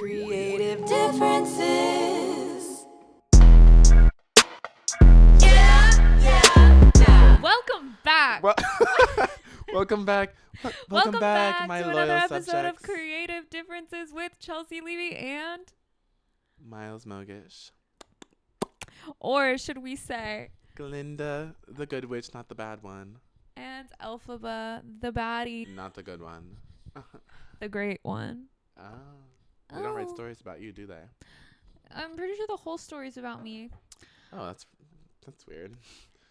Creative differences. Welcome back. Welcome back. Welcome back my to loyal another episode subjects. of Creative Differences with Chelsea Levy and, Miles Mogish. or should we say, Glinda, the good witch, not the bad one. and Elphaba, the baddie, Not the good one. the great one. Oh. They don't write Oh. stories about you, do they? I'm pretty sure the whole story's about me. Oh, that's weird.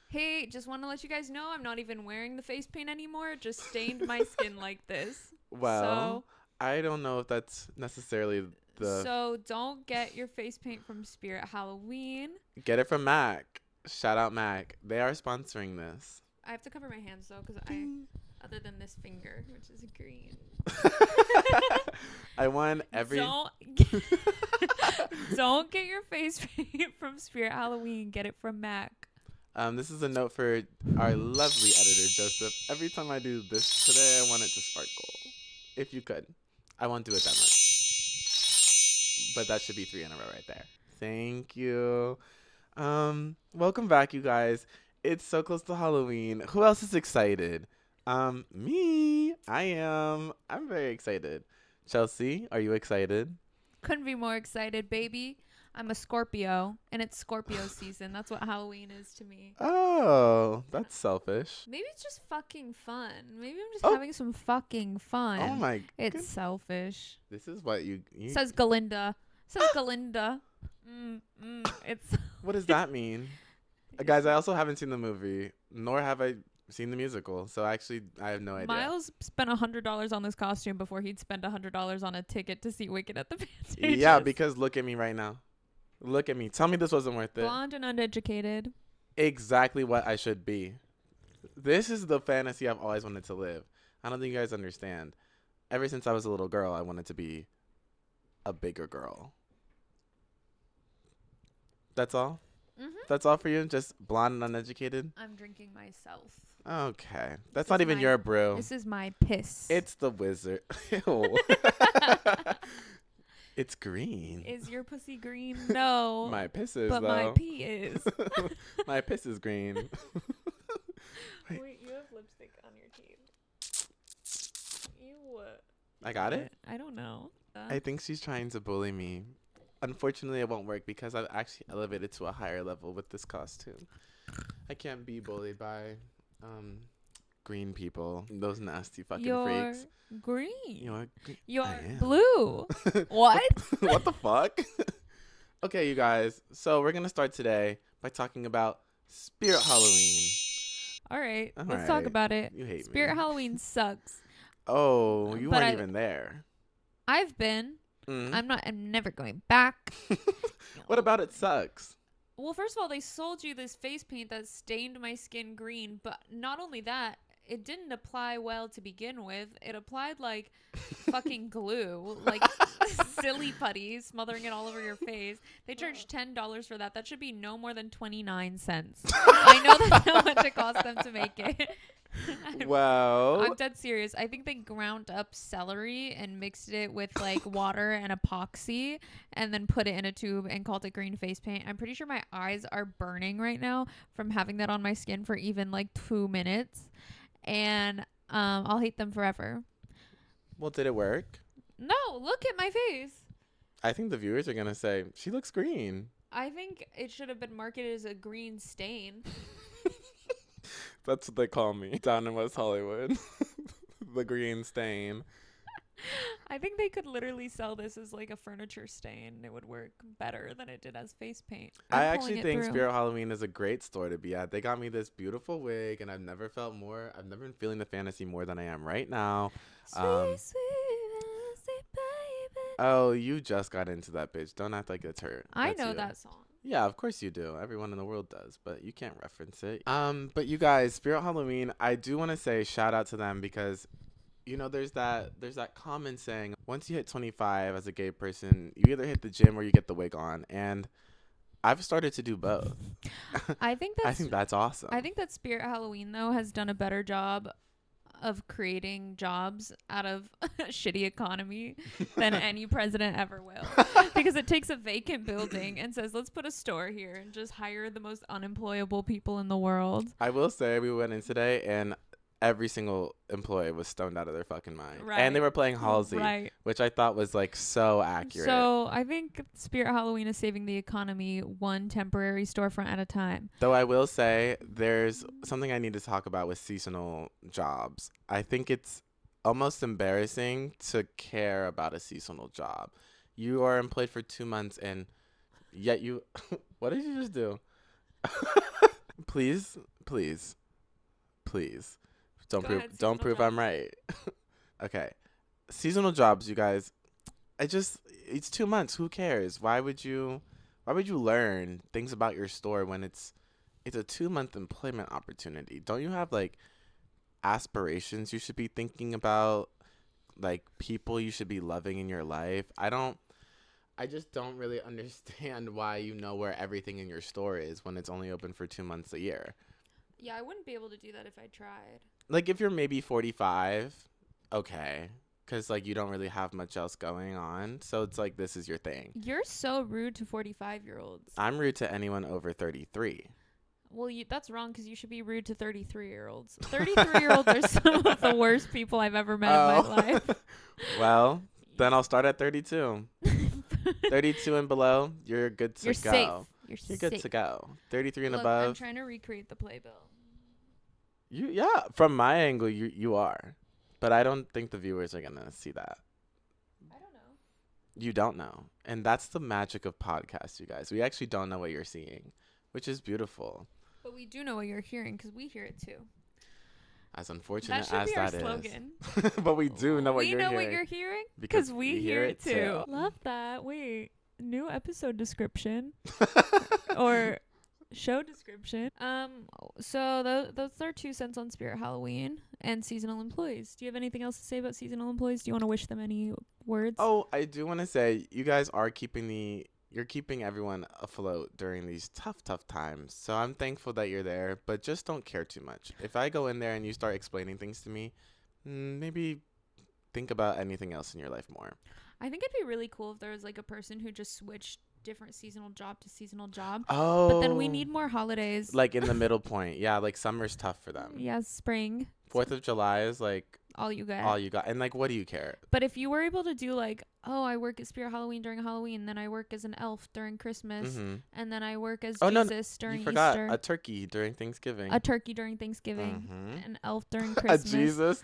Hey, just want to let you guys know I'm not even wearing the face paint anymore. It just stained my skin like this. Well, I don't know if that's necessarily So don't get your face paint from Spirit Halloween. Get it from MAC. Shout out MAC. They are sponsoring this. I have to cover my hands though, because other than this finger, which is green. I want every. Don't get your face paint from Spirit Halloween. Get it from MAC. This is a note for our lovely editor, Joseph. Every time I do this today, I want it to sparkle. If you could. I won't do it that much. But that should be 3 in a row right there. Thank you. Welcome back, you guys. It's so close to Halloween. Who else is excited? Me. I am. I'm very excited. Chelsea, are you excited? Couldn't be more excited, baby. I'm a Scorpio, and it's Scorpio season. That's what Halloween is to me. Oh, that's selfish. Maybe it's just fucking fun. Maybe I'm just Oh. having some fucking fun. Oh my. It's selfish. This is what you Says Galinda. Says Galinda. It's. What does that mean? Guys, I also haven't seen the movie, nor have I seen the musical. So actually, I have no idea. Miles spent $100 on this costume before he'd spend $100 on a ticket to see Wicked at the Pantages. Yeah, because look at me right now. Look at me. Tell me this wasn't worth it. Blonde and uneducated. Exactly what I should be. This is the fantasy I've always wanted to live. I don't think you guys understand. Ever since I was a little girl, I wanted to be a bigger girl. That's all? Mm-hmm. That's all for you? Just blonde and uneducated? I'm drinking myself. Okay. That's This not is even my- your brew. This is my piss. It's the wizard. Ew. It's green. Is your pussy green? No. My piss is, but though. my pee is. My piss is green. Wait, you have lipstick on your teeth. Ew. I got it? I don't know. I think she's trying to bully me. Unfortunately, it won't work because I've actually elevated to a higher level with this costume. I can't be bullied by green people. Those nasty fucking You're freaks. green. You're You're blue. What? What the fuck? Okay, you guys. So we're going to start today by talking about Spirit Halloween. All right. All Let's talk right. about it. You hate Spirit me. Halloween sucks. Oh, you But weren't I- even there. I've been. Mm. I'm never going back. What about it sucks? Well, first of all, they sold you this face paint that stained my skin green, but not only that, it didn't apply well to begin with. It applied like fucking glue, like silly putty, smothering it all over your face. They charged $10 for that. That should be no more than 29 cents. I know that's how much it cost them to make it. Well, I'm dead serious. I think they ground up celery and mixed it with like water and epoxy and then put it in a tube and called it green face paint. I'm pretty sure my eyes are burning right now from having that on my skin for even like 2 minutes. And I'll hate them forever. well, did it work? No, look at my face. I think the viewers are going to say, she looks green. I think it should have been marketed as a green stain. That's what they call me down in West Hollywood. The green stain. I think they could literally sell this as like a furniture stain. It would work better than it did as face paint. I I'm actually pulling it think through. Spirit Halloween is a great store to be at. They got me this beautiful wig, and I've never been feeling the fantasy more than I am right now. Sweet, sweet baby. Oh, you just got into that bitch. Don't act like it's her. I That's know you. that song. Yeah, of course you do. Everyone in the world does, but you can't reference it. But you guys, Spirit Halloween, I do want to say shout out to them because, you know, there's that common saying, once you hit 25 as a gay person, you either hit the gym or you get the wig on, and I've started to do both. I think I think that's awesome. I think that Spirit Halloween though has done a better job of creating jobs out of a shitty economy than any president ever will. Because it takes a vacant building and says, let's put a store here and just hire the most unemployable people in the world. I will say we went in today and every single employee was stoned out of their fucking mind. And they Right. were playing Halsey, Right. which I thought was like so accurate. So I think Spirit Halloween is saving the economy one temporary storefront at a time. Though I will say there's something I need to talk about with seasonal jobs. I think it's almost embarrassing to care about a seasonal job. You are employed for 2 months and yet you what did you just do? Please. Don't Go prove ahead, don't seasonal prove jobs. I'm right. Okay. Seasonal jobs, you guys. It's 2 months. Who cares? Why would you learn things about your store when it's a 2-month employment opportunity? Don't you have like aspirations you should be thinking about, like people you should be loving in your life? I just don't really understand why you know where everything in your store is when it's only open for 2 months a year. Yeah, I wouldn't be able to do that if I tried. Like if you're maybe 45, okay, because like you don't really have much else going on, so it's like this is your thing. You're so rude to 45-year-olds. I'm rude to anyone over 33. Well, that's wrong because you should be rude to 33-year-olds. 33-year-olds are some of the worst people I've ever met in my life. Well, then I'll start at 32. 32 and below, you're good to You're go. safe. You're You're safe. good to go. 33 and Look, I'm above. trying to recreate the playbill. Yeah, from my angle, you are. But I don't think the viewers are going to see that. I don't know. You don't know. And that's the magic of podcasts, you guys. We actually don't know what you're seeing, which is beautiful. But we do know what you're hearing because we hear it too. As unfortunate That as should be our that is. slogan. But we do know what We you're know hearing. what you're hearing because because we hear it too. Love that. Wait, new episode description or show description. So those are 2 cents on Spirit Halloween and seasonal employees. Do you have anything else to say about seasonal employees? Do you want to wish them any words? Oh, I do want to say you guys are you're keeping everyone afloat during these tough times. So I'm thankful that you're there, but just don't care too much. If I go in there and you start explaining things to me, maybe think about anything else in your life more. I think it'd be really cool if there was like a person who just switched different seasonal job to seasonal job. Oh. But then we need more holidays. like in the middle point. Yeah, like summer's tough for them. Yeah, spring. 4th of July is like All you get. all you got. And like, what do you care? But if you were able to do like, oh, I work at Spirit Halloween during Halloween, then I work as an elf during Christmas, Mm-hmm. and then I work as Oh, no, Jesus during You forgot Easter, a turkey during Thanksgiving. a turkey during Thanksgiving, Mhm. an elf during A Christmas, Jesus.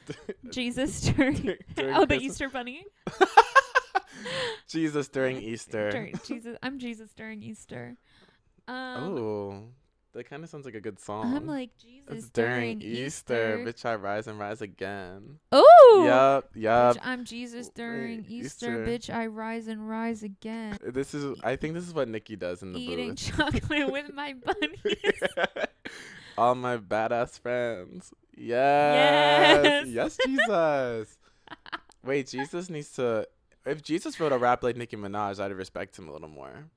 Jesus during during oh, the Christmas. Easter bunny. Jesus during Easter. Jesus, I'm Jesus during Easter. Oh, that kind of sounds like a good song. I'm like Jesus it's during Easter, bitch. I rise and rise again. Oh, Yup. bitch, I'm Jesus during During Easter, bitch. I rise and rise again. I think this is what Nikki does in the Eating booth. chocolate with my bunnies. All my badass friends. Yes. Yes. Yes, Jesus. Wait, Jesus needs to. If Jesus wrote a rap like Nicki Minaj, I'd respect him a little more.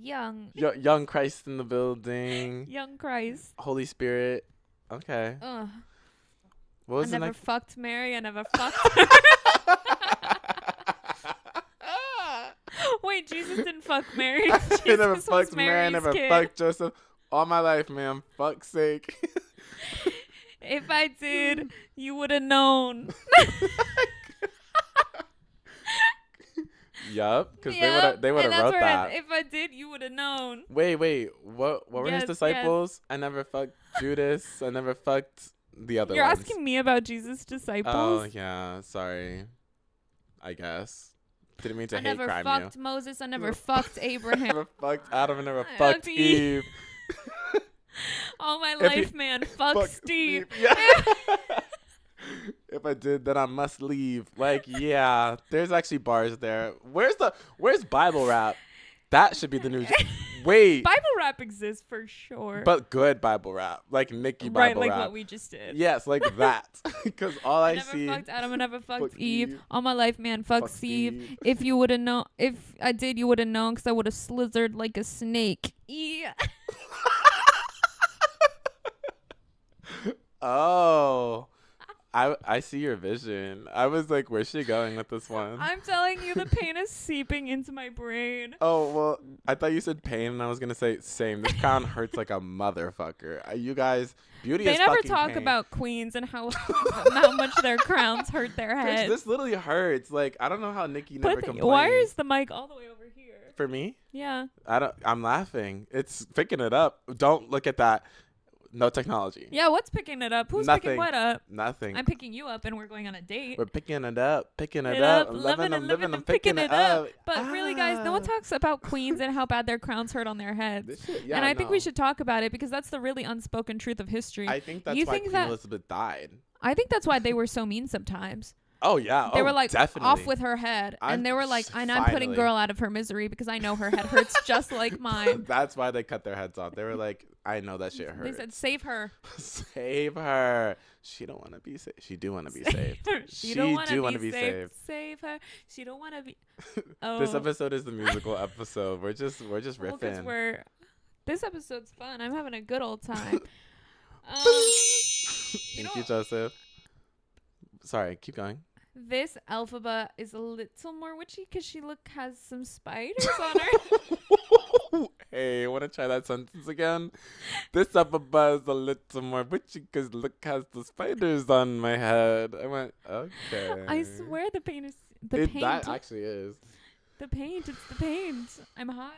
Young Young Christ in the building. Christ. Holy Spirit. Okay. Ugh. What I was the never next? fucked Mary. I never fucked her. Wait, Jesus didn't fuck Mary. I Jesus never was fucked Mary. I Mary's never kid. fucked Joseph. All my life, man. Fuck's sake. If I did, you would have known. Yup, because Yep, they would and have that's wrote where that. If I did, you would have known. Wait. What were Yes, his yes. disciples? I never fucked Judas. I never fucked the other You're ones. asking me about Jesus' Oh disciples. yeah, sorry. I guess didn't mean to I hate never crime fucked you. Moses. I never fucked Abraham. Never fucked Adam. I never I fucked fucked Eve. All my If you- life, man. Fuck Fuck Steve. Yeah. If I did, then I must leave. Like, yeah, there's actually bars there. Where's Bible rap? That should be the new. Wait, Bible rap exists for sure. but good Bible rap, like Nicki Bible right, like rap. what we just did. Yes, like that. Because all I, I never see. fucked Adam. I never fucked Fuck Eve. Eve. All my life, man. Fuck Fuck Steve. Steve. If you would have known, if I did, you would have known, because I would have slithered like a snake. Yeah. Oh, I see your vision. I was like, where's she going with this one? I'm telling you, the pain is seeping into my brain. Oh, well, I thought you said pain, and I was going to say same. This crown hurts like a motherfucker. You guys, beauty They is never fucking talk pain. about queens and how how much their crowns hurt their Bitch, heads. this literally hurts. Like, I don't know how Nikki never complains. Why is the mic all the way over here? For me? Yeah. I'm laughing. It's picking it up. Don't look at that. No technology. Yeah, what's picking it up? Who's picking Nothing. what up? Nothing. I'm picking you up and we're going on a date. We're picking it up. Picking it It up. up, Loving, I'm living, I'm picking it up. up. But really, guys, no one talks about queens and how bad their crowns hurt on their heads. This shit, yeah, and I think we no. should talk about it because that's the really unspoken truth of history. I think that's You why think Queen that- Elizabeth died. I think that's why they were so mean sometimes. Oh, yeah. They Oh, were like, definitely. off with her head. And they were like, and I'm putting Finally. girl out of her misery because I know her head hurts just like mine. That's why they cut their heads off. They were like, I know that shit They hurts. said, save her. Save her. She don't want to be saved. She do want to be saved. She don't want do to wanna be be saved. saved. Save her. She don't want to be. This Oh. episode is the musical episode. We're just Well, 'cause riffing. this episode's fun. I'm having a good old time. Thank you, Joseph. Sorry, keep going. This Elphaba is a little more witchy because she has some spiders on her. Hey, want to try that sentence again? This upper buzz a little more witchy because look has the spiders on my head. I went, okay. I swear the paint is the paint. That actually is. The paint. It's the paint. I'm high.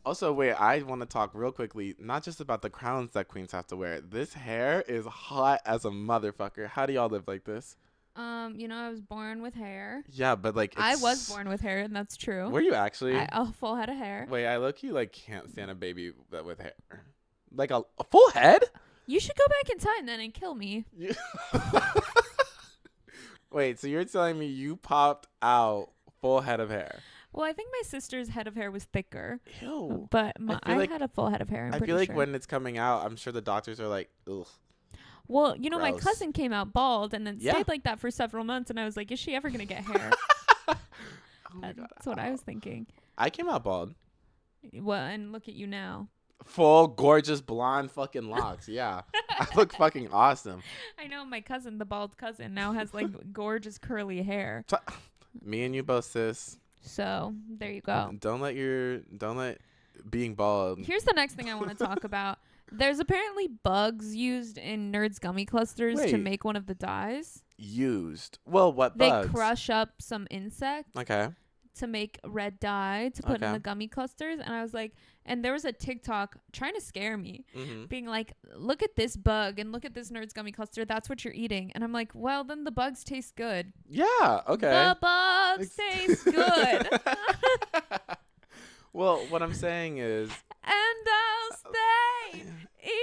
Also, wait, I want to talk real quickly, not just about the crowns that queens have to wear. This hair is hot as a motherfucker. How do y'all live like this? I was born with hair. Yeah, but like I was born with hair, and that's true. Were you actually? A full head of hair. Wait, I low-key like can't stand a baby with hair. Like a full head? You should go back in time then and kill me. You- Wait, so you're telling me you popped out full head of hair? Well, I think my sister's head of hair was thicker, Ew. but feel I like- had a full head of hair. I feel like when it's coming out, I'm sure the doctors are like, ugh. Well, my Gross. cousin came out bald and then Yeah. stayed like that for several months, and I was like, is she ever gonna get hair? Oh my God. That's what I was thinking. I came out bald. Well, and look at you now. Full, gorgeous, blonde fucking locks. Yeah. I look fucking awesome. I know my cousin, the bald cousin, now has like gorgeous curly hair. Me and you both, sis. So there you go. Don't let being bald. Here's the next thing I want to talk about. There's apparently bugs used in Nerds gummy clusters to Wait. make one of the dyes. Used. Well, what They bugs? crush up some insect Okay. to make red dye to put in Okay. the gummy clusters. And I was like, and there was a TikTok trying to scare me, Mm-hmm. being like, look at this bug and look at this Nerds gummy cluster. That's what you're eating. And I'm like, well, then the bugs taste good. Yeah. Okay. The bugs taste good. Well, what I'm saying is And I'll stay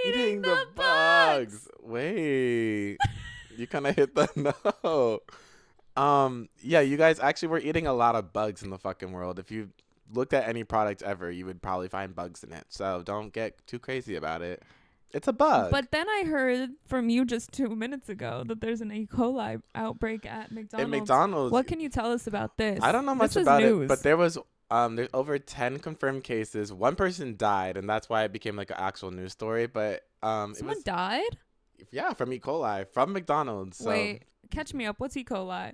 eating the bugs. Wait. You kind of hit the note. Yeah, you guys actually were eating a lot of bugs in the fucking world. If you looked at any product ever, you would probably find bugs in it. So don't get too crazy about it. It's a bug. But then I heard from you just 2 minutes ago that there's an E. coli outbreak at McDonald's. at McDonald's, What can you tell us about this? I don't know much This is about news. it, but there's over 10 confirmed cases. One person died, and that's why it became like an actual news story. But it Someone was died? from E. coli from McDonald's. So Wait, catch me up. What's E. coli?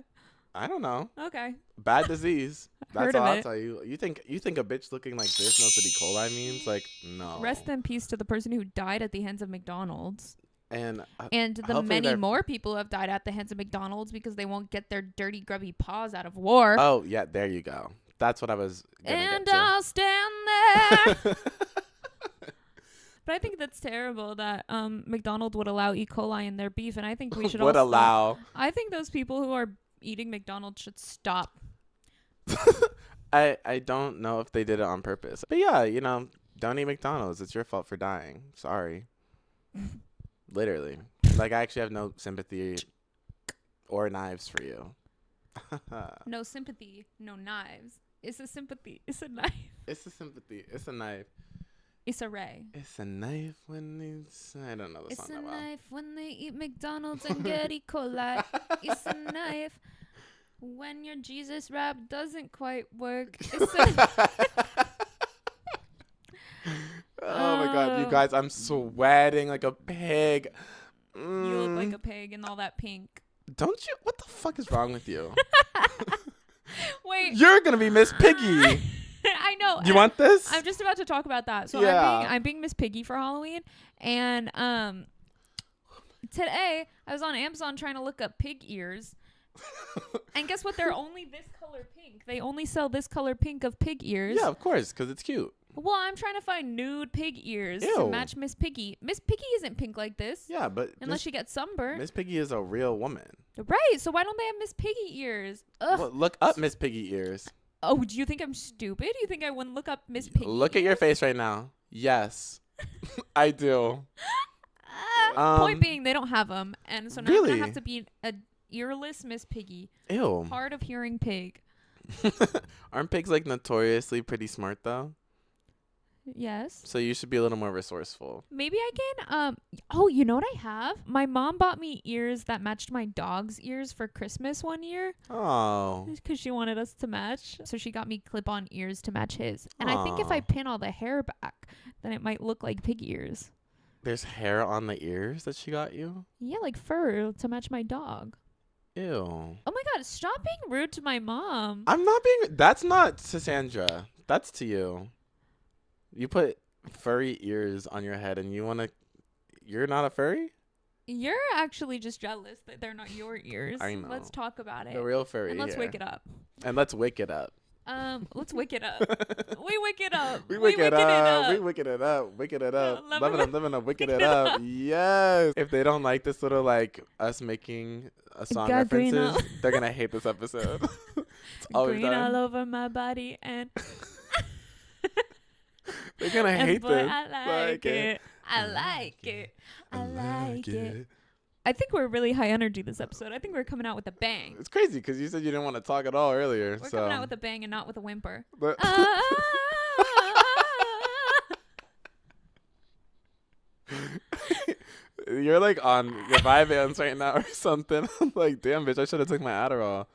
I don't know. Okay. Bad disease. That's Heard all of I'll it. tell you. You think a bitch looking like this knows what E. coli means? Like, no. Rest in peace to the person who died at the hands of McDonald's. And And the hopefully many they're- more people who have died at the hands of McDonald's because they won't get their dirty, grubby paws out of war. oh yeah, there you go. That's what I was gonna and get to. I'll stand there. But I think that's terrible that McDonald's would allow E. coli in their beef, and I think we should would all allow. I think those people who are eating McDonald's should stop. I don't know if they did it on purpose, but yeah, don't eat McDonald's. It's your fault for dying. Sorry. Literally, like I actually have no sympathy or knives for you. No sympathy, no knives. It's a sympathy. It's a knife. It's a sympathy. It's a knife. It's a ray. It's a knife when it's. I don't know the It's song a that well. knife when they eat McDonald's and get E. coli. It's a knife when your Jesus rap doesn't quite work. It's a Oh my god, you guys, I'm sweating like a pig. You look like Mm, a pig in all that pink. don't you? What the fuck is wrong with you? Wait. You're gonna be Miss Piggy. I know. You want this? I'm just about to talk about that. So Yeah. I'm being Miss Piggy for Halloween, and today I was on Amazon trying to look up pig ears, and guess what? They're only this color pink. They only sell this color pink of pig ears. Yeah, of course, because it's cute. Well, I'm trying to find nude pig ears to Ew. match Miss Piggy. Miss Piggy isn't pink like this. Yeah, but Unless she gets sunburned. Miss Piggy is a real woman. Right. So why don't they have Miss Piggy ears? Ugh. Well, look up Miss Piggy ears. Oh, do you think I'm stupid? You think I wouldn't look up Miss Piggy? Look at your face right now. Yes, I do. Point being, they don't have them, and so now I'm Really? gonna have to be a earless Miss Piggy, Ew. hard of hearing pig. Aren't pigs like notoriously pretty smart though? Yes. So you should be a little more resourceful. Maybe I can. Oh, you know what I have? My mom bought me ears that matched my dog's ears for Christmas one year Oh. because she wanted us to match. So she got me clip-on ears to match his. And I think if I Aw. pin all the hair back, then it might look like pig ears. There's hair on the ears that she got you? Yeah, like fur to match my dog. Ew. Oh my god, stop being rude to my mom. I'm not being. That's not to Sandra. That's to you. You put furry ears on your head and you want to. You're not a furry? You're actually just jealous that they're not your ears. I know. Let's talk about it. The real furry. And let's here. wake it up. And let's wake it up. Let's wake it up. We wake it up. We wake it waking up. We waking it up. Waking it up. Living up, waking it up. Yes. If they don't like this little like us making a song Got green references, all- they're gonna hate this episode. It's all we've Green done. all over my body and They're gonna and hate boy, this. I like it. I like it. I like it. I think we're really high energy this episode. I think we're coming out with a bang. It's crazy because you said you didn't want to talk at all earlier. We're so. coming out with a bang and not with a whimper. But- Ah. You're like on your Vyvanse right now or something. I'm like, damn, bitch, I should have took my Adderall.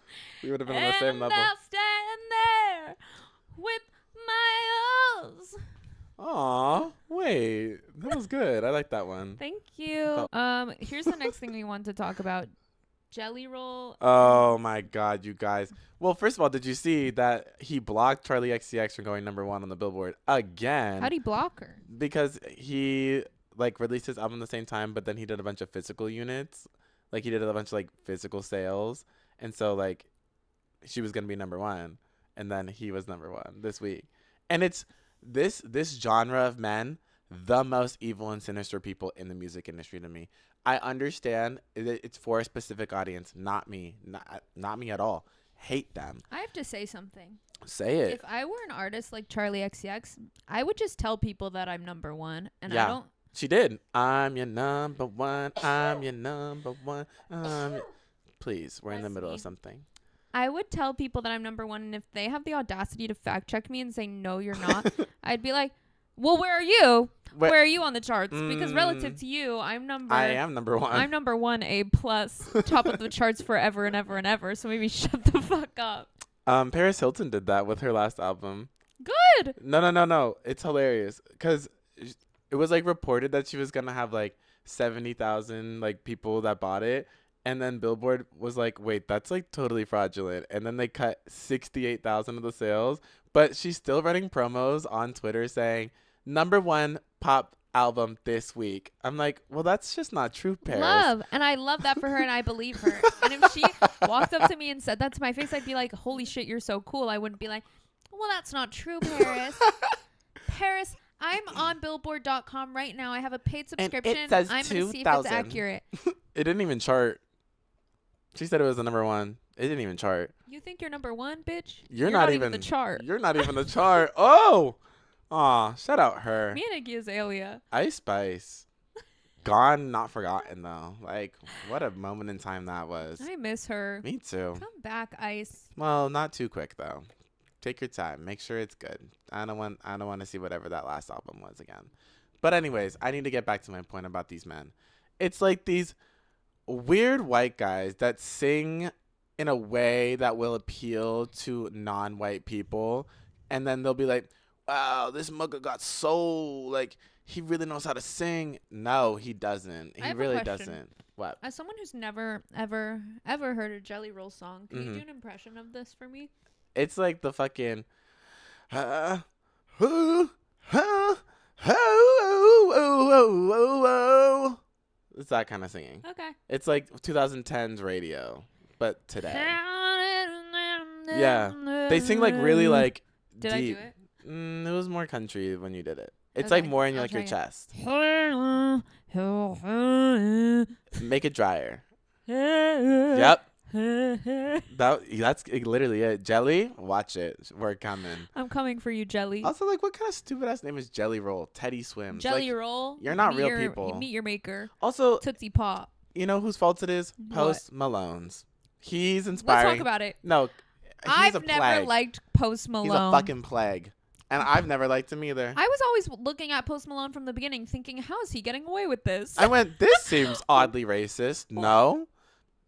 We would have been on the same And level. I'll stand there with my O's. Aw, wait, that was good. I like that one. Thank you. Here's the next thing we want to talk about. Jelly Roll. Oh my God, you guys. Well, first of all, did you see that he blocked Charlie XCX from going #1 on the Billboard again? How'd he block her? Because he like released his album at the same time, but then he did a bunch of physical units. Like he did a bunch of like physical sales, and so like she was gonna be #1, and then he was #1 this week. And it's this genre of men, the most evil and sinister people in the music industry to me. I understand it's for a specific audience, not me, not me at all. Hate them. I have to say something. Say it. If I were an artist like Charlie XCX, I would just tell people that I'm #1, and Yeah. I don't. She did. I'm your #1. I'm your #1. Please, we're in the Bless middle me. of something. I would tell people that I'm #1, and if they have the audacity to fact check me and say no, you're not, I'd be like, well, where are you? Where- Where are you on the charts? Because relative Mm. to you, I'm number. I am #1. I'm #1, A+, top of the charts forever and ever and ever. So maybe shut the fuck up. Paris Hilton did that with her last album. Good. No. It's hilarious because it was like reported that she was gonna have like 70,000 like people that bought it, and then Billboard was like, wait, that's like totally fraudulent, and then they cut 68,000 of the sales, but she's still running promos on Twitter saying #1 pop album this week. I'm like, well, that's just not true, Paris. Love. And I love that for her, and I believe her. And if she walked up to me and said that to my face, I'd be like, holy shit, you're so cool. I wouldn't be like, well, that's not true, Paris. Paris, I'm on Billboard.com right now. I have a paid And it subscription. says I'm going to see if 2,000. it's accurate. It didn't even chart. She said it was the #1. It didn't even chart. You think you're #1, bitch? You're not even even the chart. You're not even the chart. Oh, aw, shout out her. Me and Iggy Azalea. Ice Spice, gone, not forgotten though. Like, what a moment in time that was. I miss her. Me too. Come back, Ice. Well, not too quick though. Take your time. Make sure it's good. I don't want to see whatever that last album was again. But anyways, I need to get back to my point about these men. It's like these weird white guys that sing in a way that will appeal to non-white people, and then they'll be like, wow, this mugga got soul. Like, he really knows how to sing. No, he doesn't. I He have a really question. doesn't. What? As someone who's never, ever, ever heard a Jelly Roll song, can you Mhm. do an impression of this for me? It's like the fucking. Hoo, ha, ho, oh, oh. It's that kind of singing. Okay. It's like 2010s radio, but today. Yeah. They sing like really like Did deep. I do it? It was more country when you did it. It's Okay, like more in I'll like your try chest. Make it drier. Yep. That's literally it. Jelly, watch it. We're coming. I'm coming for you, Jelly. Also, like, what kind of stupid ass name is Jelly Roll? Teddy Swims. Jelly Like, Roll. you're not meet real your- people. Meet your maker. also, Tootsie Pop. you know whose fault it is? What? Post Malone's. He's Let's inspiring. talk about it. No, he's a I've never plague. liked Post Malone. He's a fucking plague, and I've never liked him either. I was always looking at Post Malone from the beginning, thinking, "How is he getting away with this?" I went, this seems oddly racist. No.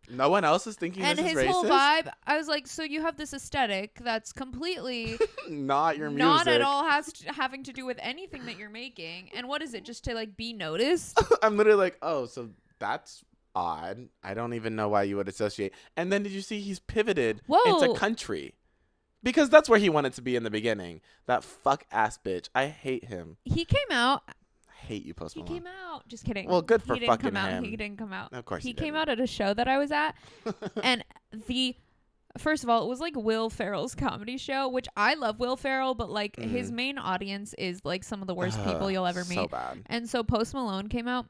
No one else is thinking and this his is racist. whole vibe, I was like, "So you have this aesthetic that's completely Not your music. not at all having to do with anything that you're making. And what is it? Just to like be noticed?" I'm literally like, oh, so that's odd. I don't even know why you would associate. And then did you see he's pivoted Whoa. into country? Because that's where he wanted to be in the beginning. That fuck ass bitch. I hate him. He came out. I hate you, Post He Malone. came out. Just kidding. Well, good for he didn't fucking come out. him. He didn't come out. Of course He he came didn't. out at a show that I was at, and first of all, it was like Will Ferrell's comedy show, which I love Will Ferrell, but like his main audience is like some of the worst people you'll ever meet. So bad. And so Post Malone came out,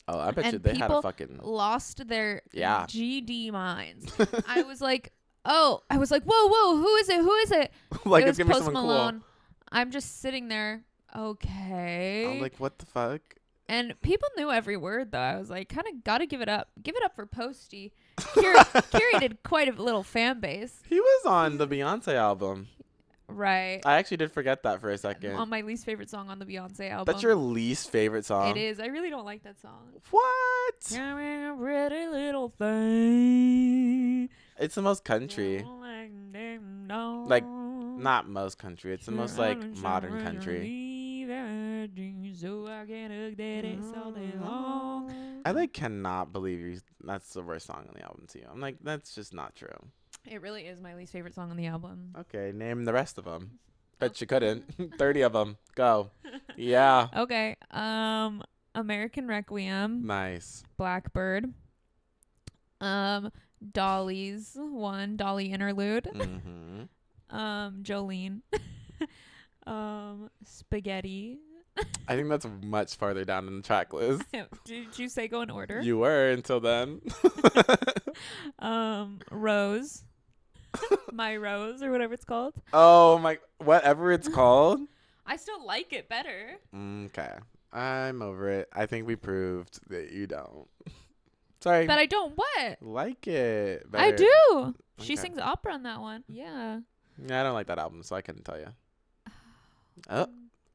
Oh, I bet and you they had a people fucking. lost their Yeah. GD minds. I was like, whoa, who is it? Who is it? Like, It it's was gonna be Post someone Malone. I'm just sitting there. Okay. cool. I'm like, what the fuck? And people knew every word, though. I was like, kind of got to give it up. Give it up for Posty. Curated quite a little fan base. He was on the Beyonce album. Right. I actually did forget that for a second. On my least favorite song on the Beyonce album. That's your least favorite song? It is. I really don't like that song. What? Pretty little thing. It's the most country. Like, not most country. It's the most, like, modern country. I, like, cannot believe that's the worst song on the album to you. I'm like, that's just not true. It really is my least favorite song on the album. Okay, name the rest of them. Bet you couldn't. 30 of them. Go. Yeah. Okay. American Requiem. Nice. Blackbird. Dolly's one. Dolly Interlude. Mm-hmm. Jolene. Spaghetti. I think that's much farther down in the track list. Did you say go in order? You were until then. Rose. My Rose or whatever it's called. Oh my, whatever it's called. I still like it better. Okay. I'm over it. I think we proved that you don't. Sorry. That I don't what? Like it. I better. do. She Okay. sings opera on that one. Yeah. Yeah, I don't like that album, so I couldn't tell you. Oh.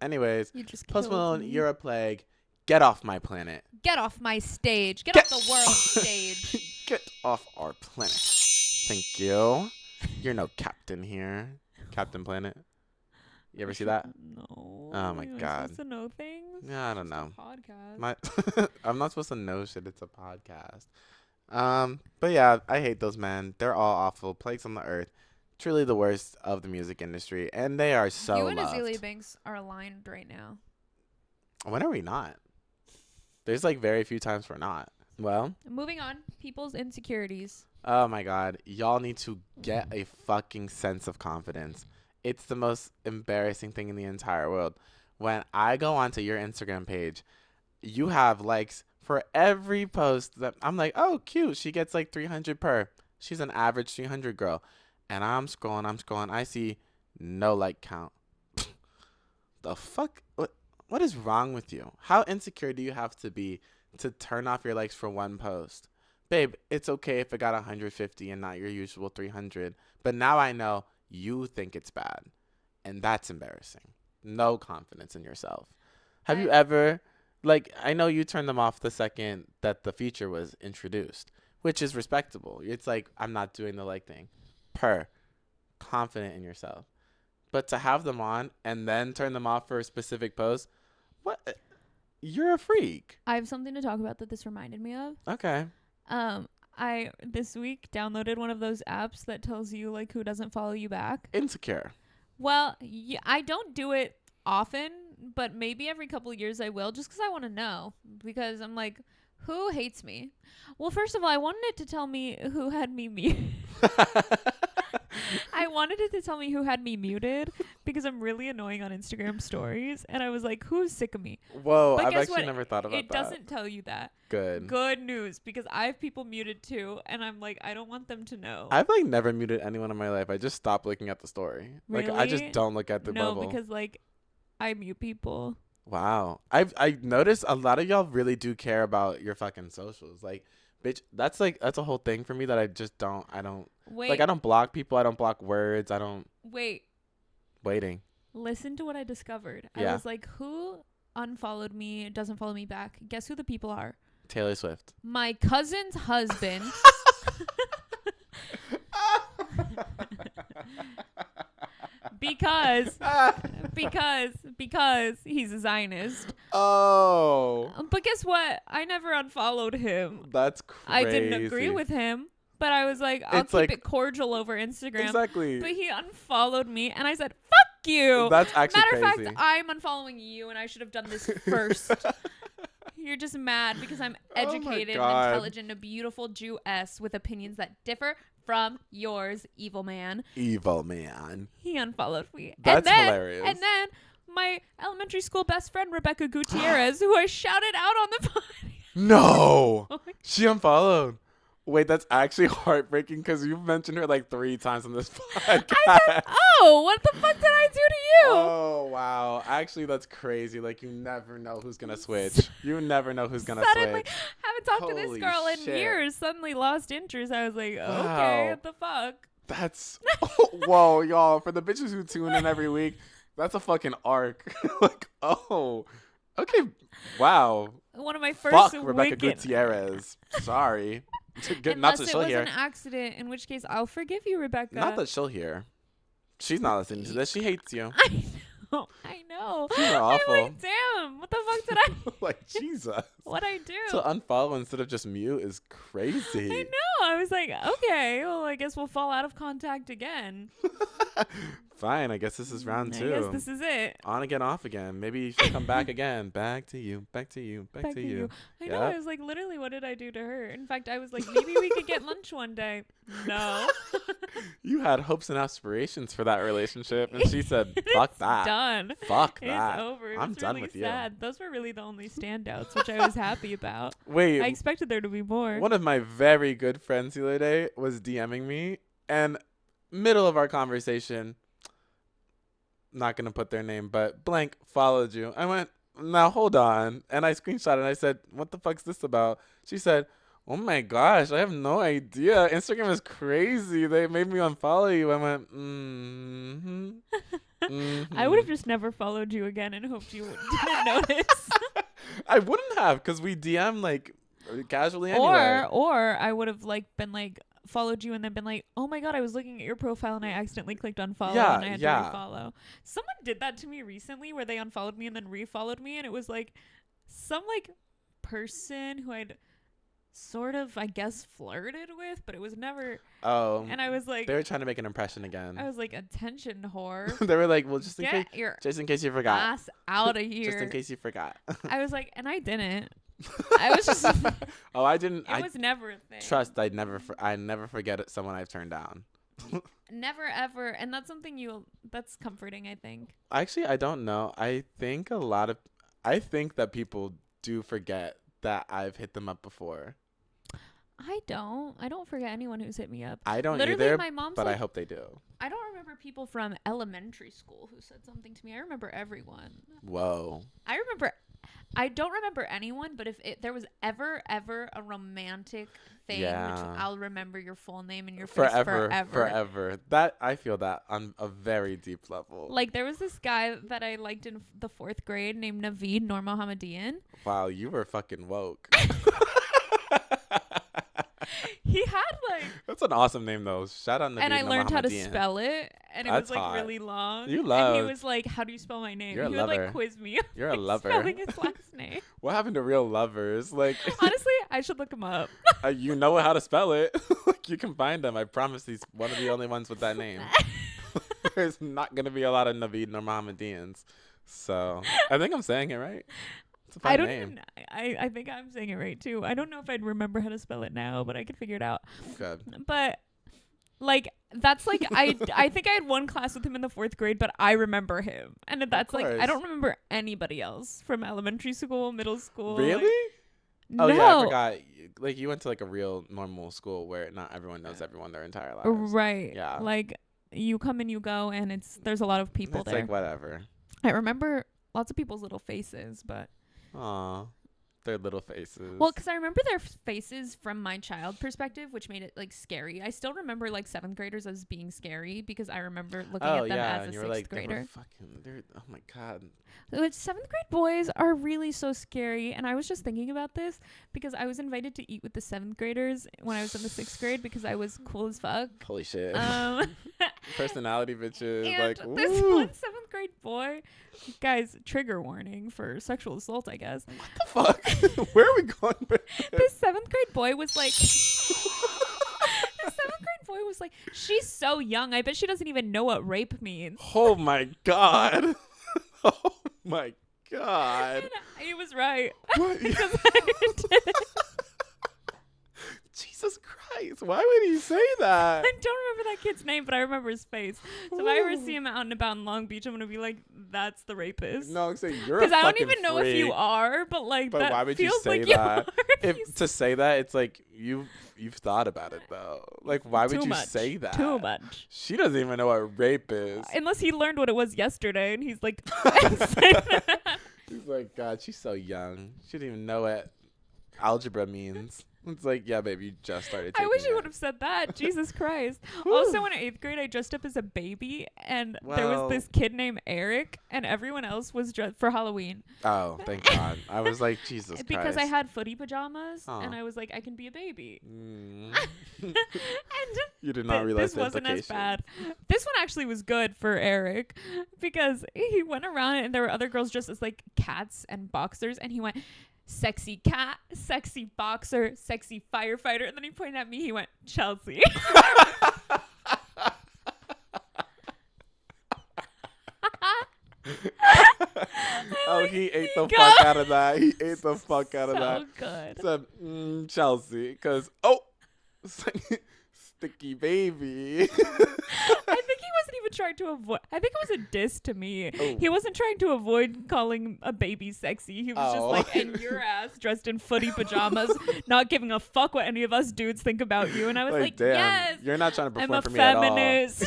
Anyways, You just Post killed Malone, me. you're a plague. Get off my planet. Get off my stage. Get Get- off the world stage. Get off our planet. Thank you. You're no captain here. Captain Planet. You ever see that? No. Oh my Am I God. supposed to know things? Yeah, I don't It's a know. podcast. I'm not supposed to know shit. It's a podcast. But yeah, I hate those men. They're all awful. Plagues on the earth. Truly the worst of the music industry, and they are so you and loved. Azealia Banks are aligned right now. When are we not? There's like very few times we're not. Well, Moving on. People's insecurities. oh my God, y'all need to get a fucking sense of confidence. It's the most embarrassing thing in the entire world. When I go onto your Instagram page, you have likes for every post that I'm like, oh, cute. She gets like 300 per. She's an average 300 girl. And I'm scrolling. I see no like count. The fuck? What is wrong with you? How insecure do you have to be to turn off your likes for one post? Babe, it's okay if it got 150 and not your usual 300. But now I know you think it's bad. And that's embarrassing. No confidence in yourself. Have you ever, like, I know you turned them off the second that the feature was introduced, which is respectable. It's like, I'm not doing the like thing. Confident in yourself. But to have them on and then turn them off for a specific post, what? You're a freak. I have something to talk about that this reminded me of. Okay. I this week downloaded one of those apps that tells you like who doesn't follow you back. Insecure. Well, yeah, I don't do it often, but maybe every couple of years I will, just because I want to know. Because I'm like, who hates me? Well, first of all, I wanted it to tell me who had me muted. I wanted it to tell me who had me muted because I'm really annoying on Instagram stories, and I was like, who's sick of me? Whoa, But I've guess actually what? never thought about It that. doesn't tell you that. Good news, because I have people muted too, and I'm like, I don't want them to know. I've like never muted anyone in my life. I just stopped looking at the story. Like I just Really? don't look at the No, bubble. because like I mute people. Wow. I noticed a lot of y'all really do care about your fucking socials. Like, bitch, that's a whole thing for me that I just don't Wait, like I don't block people, I don't block words, I don't wait. waiting. Listen to what I discovered. Yeah. I was like, who unfollowed me, doesn't follow me back? Guess who the people are? Taylor Swift. My cousin's husband. because he's a Zionist. Oh. But guess what? I never unfollowed him. That's crazy. I didn't agree with him, but I was like, I'll It's keep like- it cordial over Instagram. Exactly. But he unfollowed me, and I said, fuck you. That's actually Matter of crazy. fact, I'm unfollowing you, and I should have done this first. You're just mad because I'm Oh my educated and God. intelligent, a beautiful Jewess with opinions that differ from yours, evil man. Evil man. He unfollowed me. That's and then, hilarious. And then my elementary school best friend, Rebecca Gutierrez, who I shouted out on the podcast. No. She unfollowed. Wait, that's actually heartbreaking because you've mentioned her like 3 times on this podcast. Oh, what the fuck did I do to you? Oh, wow. Actually, that's crazy. Like, you never know who's going to switch. You never know who's going to Suddenly, switch. haven't talked to this Holy girl in shit. years. Suddenly lost interest. I was like, okay, Wow. what the fuck? That's, whoa, y'all. For the bitches who tune in every week, that's a fucking arc. Like, oh, okay. Wow. One of my first Fuck Rebecca wicked. Gutierrez. Sorry. Not Unless that it she'll was hear. an accident, in which case I'll forgive you, Rebecca. Not that she'll hear. She's not listening to this. She hates you. I know. You're I'm awful. like, damn, what the fuck did I Like, Jesus. what I do? To unfollow instead of just mute is crazy. I know. I was like, okay, well, I guess we'll fall out of contact again. Fine, I guess this is round 2. I guess this is it. On again, off again. Maybe she'll come back again. Back to you. Back to you. Back to you. I know. Yep. I was like, literally, what did I do to her? In fact, I was like, maybe we could get lunch one day. No. You had hopes and aspirations for that relationship, and she said, "Fuck that. Done. Fuck It's that. over. It I'm was done really with you." sad. Those were really the only standouts, which I was happy about. Wait, I expected there to be more. one of my very good friends the other day was DMing me, and middle of our conversation, not gonna put their name, but blank followed you. I went, now hold on, and I screenshot it and I said, what the fuck's this about? She said, oh my gosh, I have no idea. Instagram is crazy. They made me unfollow you. I went, I would have just never followed you again and hoped you didn't notice. I wouldn't have, because we DM like casually anyway. Or I would have like been like followed you and then been like, oh my god, I was looking at your profile and I accidentally clicked unfollow Yeah, and I had yeah. to refollow. Someone did that to me recently where they unfollowed me and then refollowed me, and it was like some like person who I'd sort of, I guess, flirted with, but it was never. Oh, And I was like, they were trying to make an impression again. I was like, attention whore. They were like, well, just in case, Get your just in case you forgot. ass out of here. Just in case you forgot. I was like, and I didn't. I was just. Oh, I didn't. It was never a thing. Trust. I never forget it, someone I've turned down. Never ever, and that's something that's comforting, I think. Actually, I don't know. I think that people do forget that I've hit them up before. I don't forget anyone who's hit me up. I don't Literally, either, my mom's but I like, hope they do. I don't remember people from elementary school who said something to me. I remember everyone. Whoa. I don't remember anyone, but if there was ever a romantic thing, Yeah. which I'll remember your full name and your face Forever. That I feel that on a very deep level. Like, there was this guy that I liked in the 4th grade named Naveed Noor Mohammedian. Wow, you were fucking woke. He had like, That's an awesome name though. Shout out Naveed and I learned how to Mohammedian. spell it, and it That's was like hot. really long. You And he love- was like, "How do you spell my name?" You're a He would like lover. quiz me. on, You're a like, lover. Spelling his last name. What happened to real lovers? Like, Honestly, I should look him up. you know how to spell it. Like, you can find them. I promise he's one of the only ones with that name. There's not gonna be a lot of Naveed nor Mohammedians. So I think I'm saying it right. It's a fun I don't name. even. I think I'm saying it right too. I don't know if I'd remember how to spell it now, but I could figure it out. Good. But like that's like I think I had one class with him in the 4th grade, but I remember him, and that's like I course. don't remember anybody else from elementary school, middle school. Really? Like, Oh no. yeah, I forgot. Like you went to like a real normal school where not everyone knows everyone their entire lives. Right. Yeah. Like you come and you go, and there's a lot of people It's there. like whatever. I remember lots of people's little faces, but Aw, their little faces. well, because I remember their faces from my child perspective, which made it like scary. I still remember like 7th graders as being scary because I remember looking oh at them yeah, as and a you were 6th like, grader. oh my god. Which 7th grade boys are really so scary, and I was just thinking about this because I was invited to eat with the 7th graders when I was in the 6th grade because I was cool as fuck. Holy shit. Um, Personality bitches. and Like, this woo. one 7th grade boy, guys, trigger warning for sexual assault, I guess. What the fuck? Where are we going with this? This 7th grade boy was like, this 7th grade boy was like, she's so young. I bet she doesn't even know what rape means. Oh my god. Oh my god. And he was right. What? Because I did it. Jesus Christ. Why would he say that? I don't remember that kid's name, but I remember his face. So if I ever see him out and about in Long Beach, I'm gonna be like, "That's the rapist." No, I'm saying you're a because I don't fucking even know if you freak. are, but like But that why would you feels say like that? you are. If to say that, it's like you've thought about it though. Like, why would Too you much. say that? Too much. She doesn't even know what rape is. Unless he learned what it was yesterday, and he's like, He's like, God, she's so young. She didn't even know what algebra means. It's like, yeah, baby, you just started. I wish taking he it. would have said that. Jesus Christ. Whew. Also, in 8th grade, I dressed up as a baby, and there Well- was this kid named Eric, and everyone else was dressed for Halloween. Oh, thank God. I was like, Jesus Because I Christ. had footy pajamas, Aw. and I was like, I can be a baby. Mm. And You did not realize this the wasn't as implication. bad. This one actually was good for Eric because he went around and there were other girls dressed as like cats and boxers, and he went sexy cat, sexy boxer, sexy firefighter, and then he pointed at me. He went Chelsea. Oh, he ate the Go. fuck out of that. He ate the fuck out of So that. good. Said, Chelsea, because, oh, sticky baby. I think he wasn't even trying to avoid. I think it was a diss to me. Oh. He wasn't trying to avoid calling a baby sexy. He was just Oh. like, and your ass dressed in footy pajamas, not giving a fuck what any of us dudes think about you. And I was like, damn, yes, you're not trying to I'm perform a for me at all. feminist.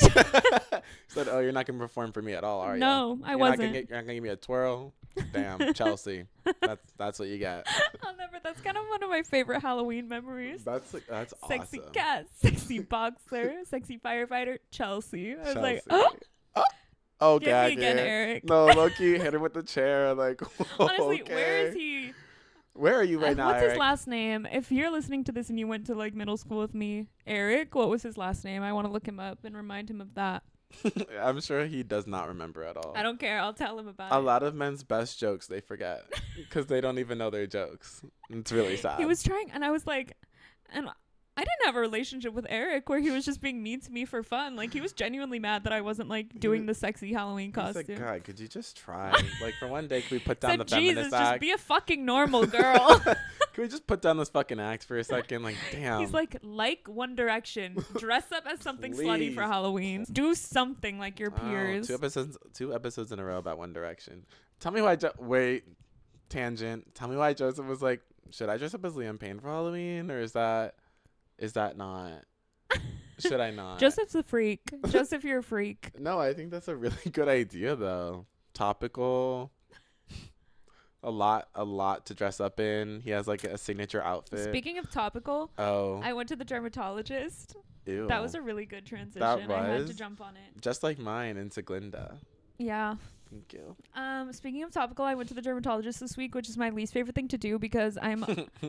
Said, oh, you're not going to perform for me at all, are you? No, I You're wasn't. You're not going to give me a twirl? Damn, Chelsea. That's what you get. I'll never. That's kind of one of my favorite Halloween memories. That's Sexy awesome. cat, sexy boxer, sexy firefighter, Chelsea. I was like, Chelsea. Oh, get me again, Eric. No, Loki hit him with the chair. Like, Honestly, okay. where is he? Where are you right now, What's Eric? his last name? If you're listening to this and you went to like middle school with me, Eric, what was his last name? I want to look him up and remind him of that. I'm sure he does not remember at all. I don't care. I'll tell him about A it. lot of men's best jokes they forget because they don't even know their jokes. It's really sad. He was trying, and I was like, and I didn't have a relationship with Eric where he was just being mean to me for fun. Like, he was genuinely mad that I wasn't like doing the sexy Halloween He's costume. like, God, could you just try? Like, for one day, can we put down Said, the Jesus, feminist just act? be a fucking normal girl. Can we just put down this fucking act for a second? Like, damn. He's like One Direction. Dress up as something slutty for Please. Halloween. Do something like your Oh, peers. two episodes in a row about One Direction. Tell me why. Wait, tangent. Tell me why Joseph was like, should I dress up as Liam Payne for Halloween, or is that not? Should I not? Joseph's a freak. Joseph, you're a freak. No, I think that's a really good idea though. Topical. A lot to dress up in. He has like a signature outfit. Speaking of topical, Oh, I went to the dermatologist. ew. That was a really good transition. That I had to was? jump on it. Just like mine into Glinda. Yeah. Thank you. Speaking of topical, I went to the dermatologist this week, which is my least favorite thing to do because I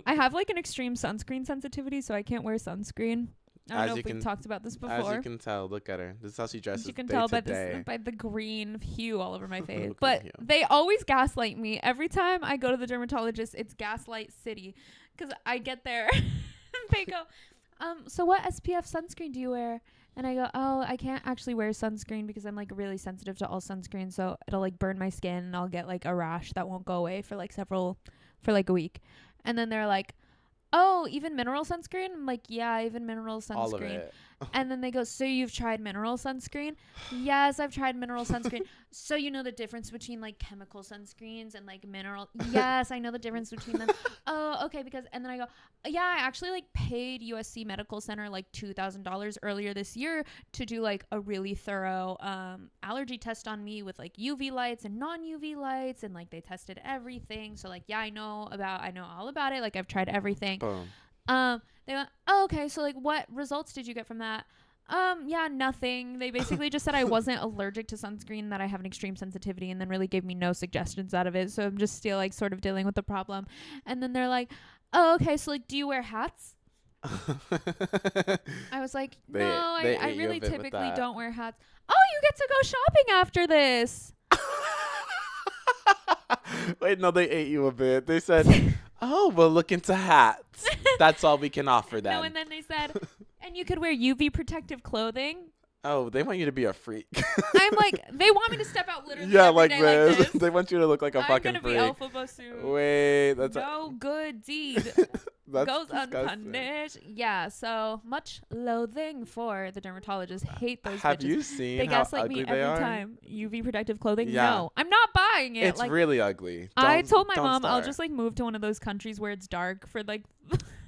have like an extreme sunscreen sensitivity, so I can't wear sunscreen. I don't know if we've talked about this before. As you can tell, look at her. This is how she dresses. You can day tell to by day. by the green hue all over my face. Look But at you. they always gaslight me. Every time I go to the dermatologist, it's gaslight city. Because I get there and they go, so what SPF sunscreen do you wear? And I go, oh, I can't actually wear sunscreen because I'm like really sensitive to all sunscreen. So it'll like burn my skin and I'll get like a rash that won't go away for like a week. And then they're like, oh, even mineral sunscreen? I'm like, yeah, even mineral sunscreen. All of it. And then they go, so you've tried mineral sunscreen? Yes, I've tried mineral sunscreen. So you know the difference between like chemical sunscreens and like mineral? Yes, I know the difference between them. Oh, okay. And then I go, yeah, I actually like paid USC Medical Center like $2,000 earlier this year to do like a really thorough allergy test on me with like UV lights and non-UV lights, and like they tested everything. So like, yeah, I know all about it. Like I've tried everything. Boom. They went, oh, okay, so like what results did you get from that? Yeah, nothing. They basically just said I wasn't allergic to sunscreen, that I have an extreme sensitivity, and then really gave me no suggestions out of it. So I'm just still like sort of dealing with the problem. And then they're like, oh, okay, so like do you wear hats? I was like, no, I really typically don't wear hats. Oh, you get to go shopping after this. Wait, no, they ate you a bit. They said, oh, we'll look into hats. That's all we can offer them. No, and then they said, and you could wear UV protective clothing. Oh, they want you to be a freak. I'm like, they want me to step out literally yeah, every like day this. like this. They want you to look like a I'm fucking gonna freak. be Alpha Basu. Wait, that's no good deed that's goes disgusting. unpunished. Yeah, so much loathing for the dermatologist. Hate those Have bitches. you seen They how gaslight ugly me they every are? time. UV protective clothing? Yeah. No, I'm not buying it. It's like, really ugly. I Don't- told my don't mom I'll start. just like move to one of those countries where it's dark for like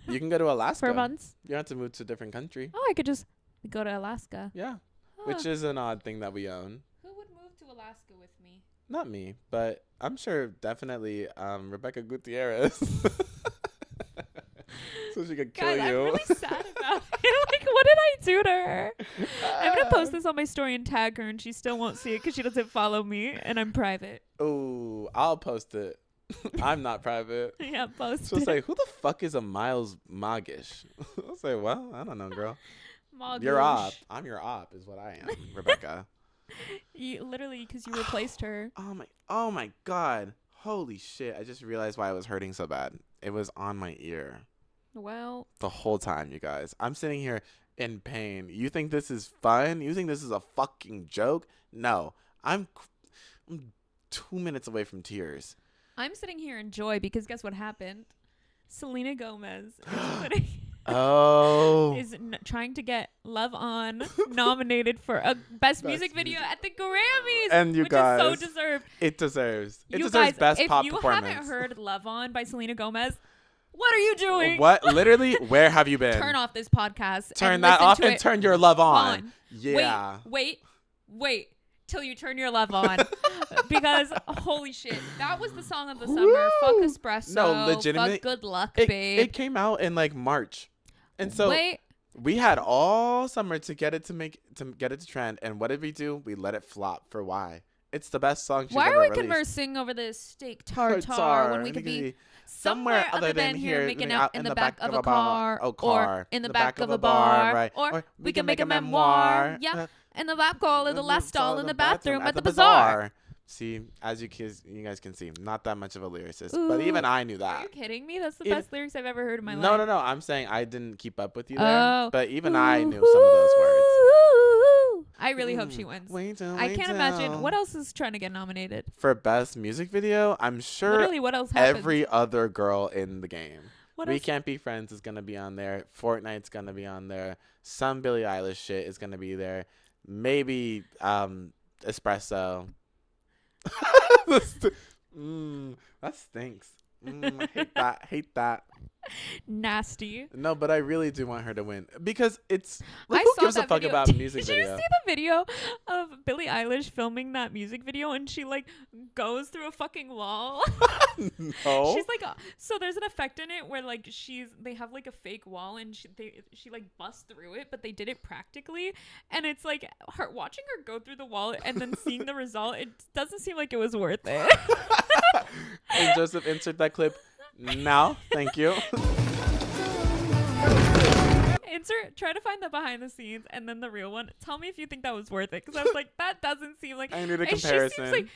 You can go to Alaska. for months. You don't have to move to a different country. Oh, I could just go to Alaska. Yeah, Huh. which is an odd thing that we own. Who would move to Alaska with me? Not me, but I'm sure definitely Rebecca Gutierrez. So she could kill Guys, I'm you. really sad about it. Like, what did I do to her? I'm gonna post this on my story and tag her, and she still won't see it because she doesn't follow me, and I'm private. Oh, I'll post it. I'm not private. Yeah, post She'll it. say, "Who the fuck is a Miles Magish?" I'll say, "Well, I don't know, girl. You're Mogoosh. op. I'm your op, is what I am, Rebecca." You literally because you replaced her. Oh my God! Holy shit! I just realized why I was hurting so bad. It was on my ear Well, the whole time, you guys. I'm sitting here in pain. You think this is fun? You think this is a fucking joke? No, I'm 2 minutes away from tears. I'm sitting here in joy because guess what happened? Selena Gomez is putting. Oh. is trying to get Love On nominated for a Best Music Video at the Grammys, And you which guys, is so deserved. It deserves. It You deserves guys, best if pop you performance. haven't heard Love On by Selena Gomez, what are you doing? What? Literally, where have you been? Turn off this podcast. Turn and that listen off to and it turn your love on. on. Yeah. Wait till you turn your love on. Because holy shit, that was the song of the summer. Woo! Fuck Espresso. No, legitimate- Fuck Good Luck, It babe. came out in like March, and so Wait, we had all summer to get it to trend. And what did we do? We let it flop. For why? It's the best song she's why ever are we released. conversing over this steak tartare when we could be somewhere other than here making out in the back of a car, or in the back of a bar, right? or we can make a memoir, yeah, in the lap call or the last stall in the bathroom at the bazaar. See, as you guys can see, not that much of a lyricist, but even Ooh. I knew Are that. you kidding me? That's the Even- best lyrics I've ever heard in my life. No. I'm saying I didn't keep up with you there, Oh. but even I knew some of those words. I really hope she wins. Wait till, I wait can't till. imagine what else is trying to get nominated. For best music video, I'm sure Literally, what else happens? every other girl in the game. What We else? Can't Be Friends is gonna be on there. Fortnite's gonna be on there. Some Billie Eilish shit is gonna be there. Maybe Espresso. That stinks. I hate that. Nasty. No, but I really do want her to win because it's I who saw gives a that fuck video. about music Did you video? see the video of Billie Eilish filming that music video and she like goes through a fucking wall? No. She's like, so there's an effect in it where like they have like a fake wall and she like busts through it, but they did it practically, and it's like her watching her go through the wall and then seeing the result. It doesn't seem like it was worth it. And Joseph, insert that clip now. Thank you. Try to find the behind the scenes and then the real one. Tell me if you think that was worth it, because I was like, that doesn't seem like. I need a and comparison.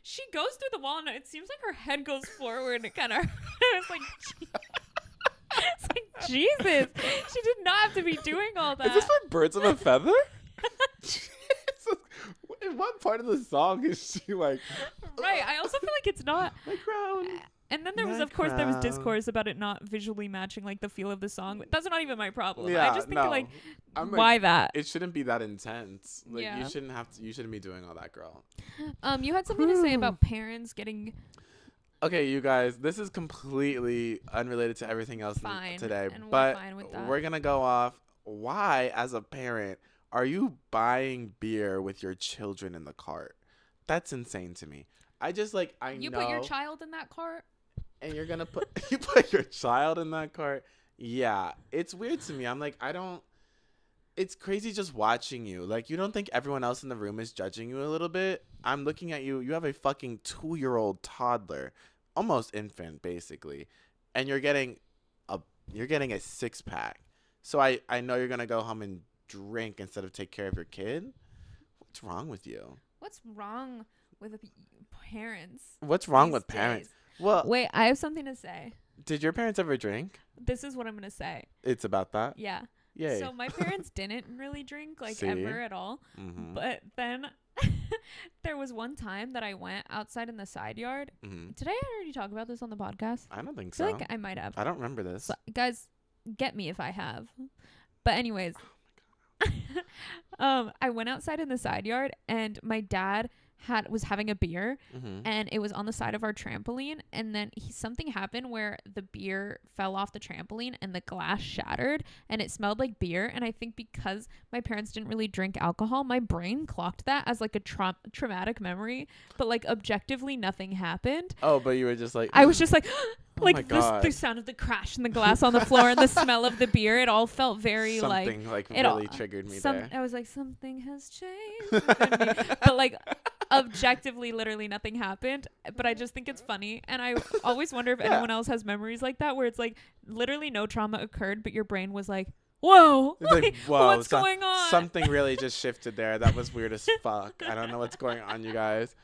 She goes through the wall and it seems like her head goes forward and it kind of. It's like. It's like, Jesus, she did not have to be doing all that. Is this for Birds of a Feather? Jesus. In what part of the song is she like? Right. I also feel like it's not. My crown. And then there was, My of course, there was crown. discourse about it not visually matching like the feel of the song. But that's not even my problem. Yeah, I just think no. like, I'm why that? It shouldn't be that intense. Like Yeah. you shouldn't have to. You shouldn't be doing all that, girl. You had something to say about parents getting Okay, you guys, this is completely unrelated to everything else Fine, today, and we're but fine with that. we're gonna go off. Why, as a parent, are you buying beer with your children in the cart? That's insane to me. I just like you know, put your child in that cart. and you're gonna put you put your child in that cart. Yeah, it's weird to me. I'm like, I don't. It's crazy just watching you. Like, you don't think everyone else in the room is judging you a little bit? I'm looking at you. You have a fucking 2-year-old toddler, almost infant, basically, and you're getting a 6-pack. So I know you're gonna go home and drink instead of take care of your kid. What's wrong with you? What's wrong with parents? What's wrong these with parents? days? Well, Wait, I have something to say. did your parents ever drink? This is what I'm gonna say. It's about that. Yeah. Yay. So my parents didn't really drink like See? ever at all. Mm-hmm. But then there was one time that I went outside in the side yard. Mm-hmm. Did I already talk about this on the podcast? I don't think I feel so. like I might have. I don't remember this. So, guys, get me if I have. But anyways, I went outside in the side yard and my dad was having a beer Mm-hmm. and it was on the side of our trampoline, and then something happened where the beer fell off the trampoline and the glass shattered and it smelled like beer. And I think because my parents didn't really drink alcohol, my brain clocked that as like a traumatic memory, but like objectively nothing happened. Oh, but you were just like, I was just like Oh my like God. the sound of the crash and the glass on the floor and the smell of the beer, it all felt very something like it all- really triggered me there. I was like, something has changed within me. But like objectively literally nothing happened, but I just think it's funny, and I always wonder if Yeah. anyone else has memories like that where it's like literally no trauma occurred but your brain was like, whoa, It's like, whoa, what's going on? Something really just shifted there. That was weird as fuck. I don't know what's going on, you guys.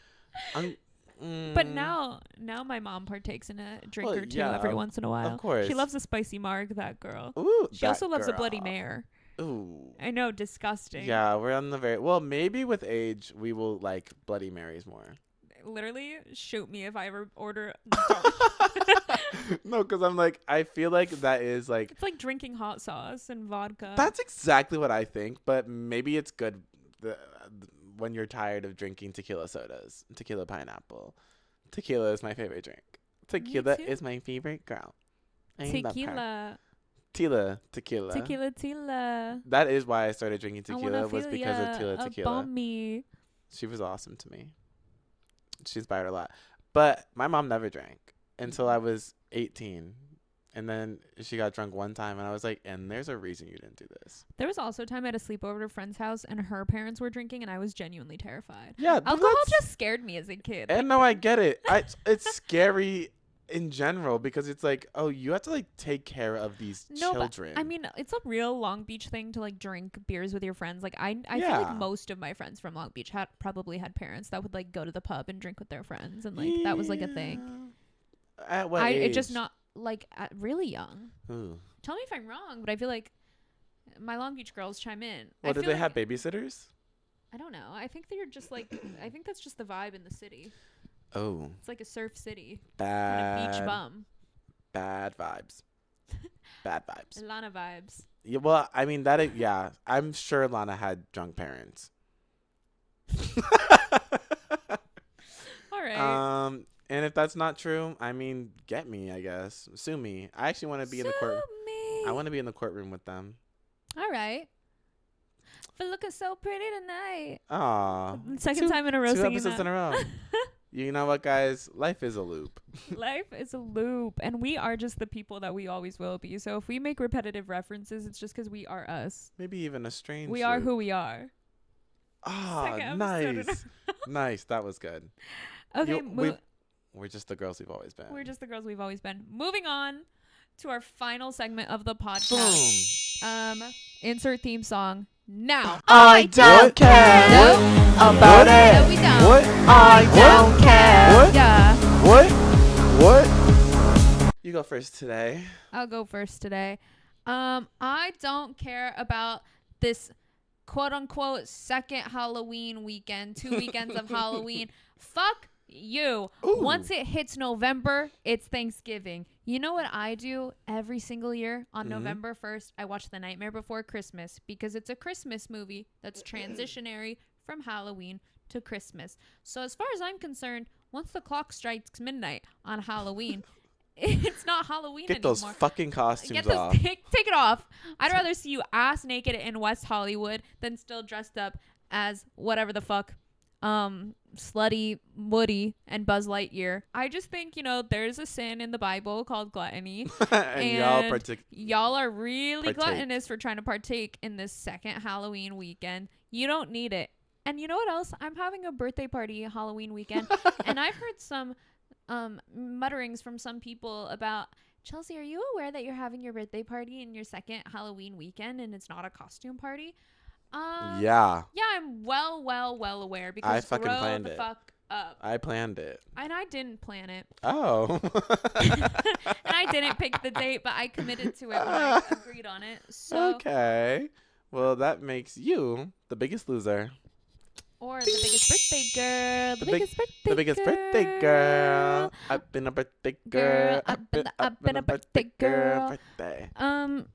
But now my mom partakes in a drink Well, or two yeah, every once in a while. of course. She loves a spicy marg, that girl. Ooh, She that also loves a Bloody girl. Mare. Ooh. I know, disgusting. Yeah, we're on the very well. Maybe with age, we will like Bloody Marys more. Literally, shoot me if I ever order. No, because I'm like, I feel like that is like It's like drinking hot sauce and vodka. that's exactly what I think. But maybe it's good when you're tired of drinking tequila sodas, tequila pineapple. Tequila is my favorite drink. Tequila too. is my favorite girl. I love her. tequila. Tequila. Tequila. That is why I started drinking I tequila wanna was feel because ya, of Tila a Tequila. bomb me. She was awesome to me. She inspired a lot. But my mom never drank until I was 18. And then she got drunk one time and I was like, and there's a reason you didn't do this. There was also a time I had a sleepover at a friend's house and her parents were drinking and I was genuinely terrified. Yeah. but Alcohol that's- just scared me as a kid. And no, I get it. It's scary in general because it's like, oh, you have to like take care of these children. But I mean, it's a real Long Beach thing to like drink beers with your friends. Like I feel Yeah. like most of my friends from Long Beach probably had parents that would like go to the pub and drink with their friends, and like that was like a thing. At what age? It just not like really young. Ooh. Tell me if I'm wrong, but I feel like my Long Beach girls chime in. Well, I did feel they like- have babysitters? I don't know. I think they're just like I think that's just the vibe in the city. Oh, It's like a surf city, kind of beach bad, bum, bad vibes. Bad vibes. Lana vibes. Yeah, well, I mean yeah. I'm sure Lana had drunk parents. All right. And if that's not true, I mean, get me, I guess. Sue me. I actually want to be in the court. Sue me. I want to be in the courtroom with them. All right. For looking so pretty tonight. Aw. Second time in a row Two singing episodes that. in a row. You know what, guys? Life is a loop. Life is a loop, and we are just the people that we always will be. So if we make repetitive references, it's just because we are us. Maybe even a strange We are loop. who we are. Ah, Second episode in a nice. Nice. That was good. Okay, We're just the girls we've always been. we're just the girls we've always been. Moving on to our final segment of the Boom. podcast. Insert theme song now. I don't care about it. No, we don't. What? I don't care. What? Yeah, What? What? You go first today. I'll go first today. I don't care about this quote unquote second Halloween weekend, 2 weekends of Halloween. Fuck you. Ooh. Once it hits November, it's Thanksgiving. You know what I do every single year on Mhm. November 1st? I watch The Nightmare Before Christmas because it's a Christmas movie that's transitionary from Halloween to Christmas. So as far as I'm concerned, once the clock strikes midnight on Halloween, it's not Halloween Get anymore. those fucking costumes Get those off. take it off. I'd rather see you ass naked in West Hollywood than still dressed up as whatever the fuck slutty Woody and Buzz Lightyear. I just think, there's a sin in the Bible called gluttony. and y'all And y'all are really Partake. gluttonous for trying to partake in this second Halloween weekend. You don't need it. And you know what else? I'm having a birthday party Halloween weekend, and I've heard some mutterings from some people about, Chelsea, are you aware that you're having your birthday party in your second Halloween weekend and it's not a costume party? Yeah, Yeah, I'm well aware because I fucking grow planned the it. fuck up. I planned it. And I didn't plan it. Oh. And I didn't pick the date, but I committed to it when I agreed on it. So Okay. Well, that makes you the biggest loser. Or the biggest birthday girl. The biggest birthday The biggest birthday girl. I've been a birthday girl. I've been a birthday girl. Birthday.